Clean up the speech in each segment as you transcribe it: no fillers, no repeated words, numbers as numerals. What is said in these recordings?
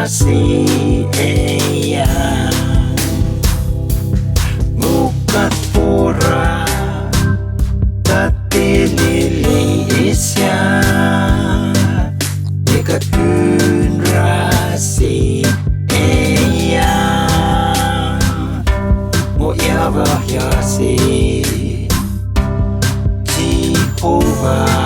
kasih eyang Mukat pura Tatilili isya Dekat generasi eyang Mo yabahyasi Jehovah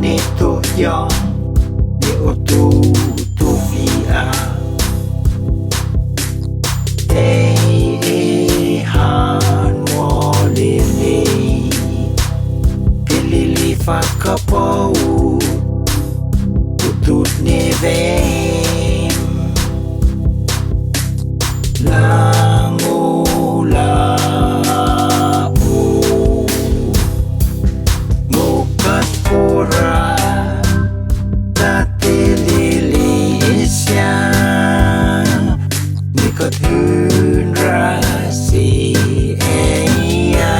Nito yang di otu tu via han mo lili pilili fakapau utut nevem generasi eyang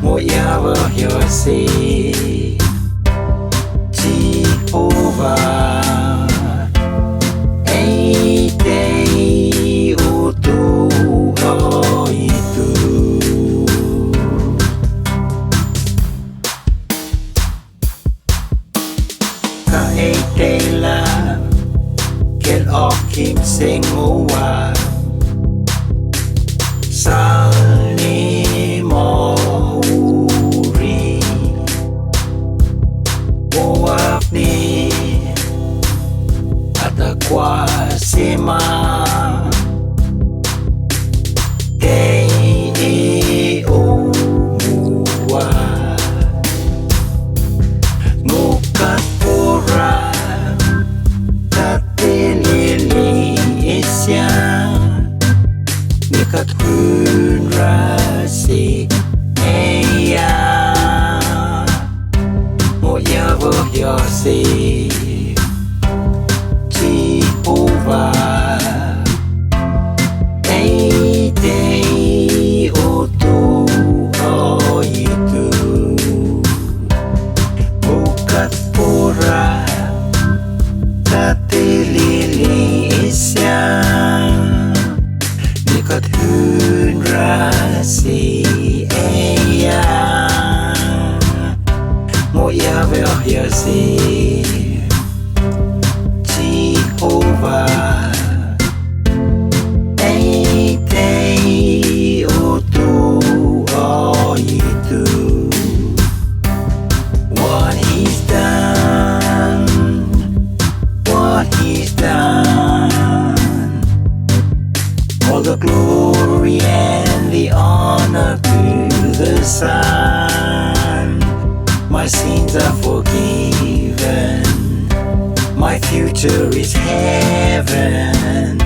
Mo yabahyasi Jehovah Eidei utu itu Ka eidei la Kel okim sengoa Salni mohuri Moapni Atakwa sima Dei omua Mukat pura Dekat generasi eyang Mo yabahyasi Jehovah Eidei utu itu Mukat pura Tatilili isyang Dekat generasi eyang Mo yabahyasi Jehovah Eidei utu itu What he's done All the glory and the honor to the Son My sins are forgiven My future is heaven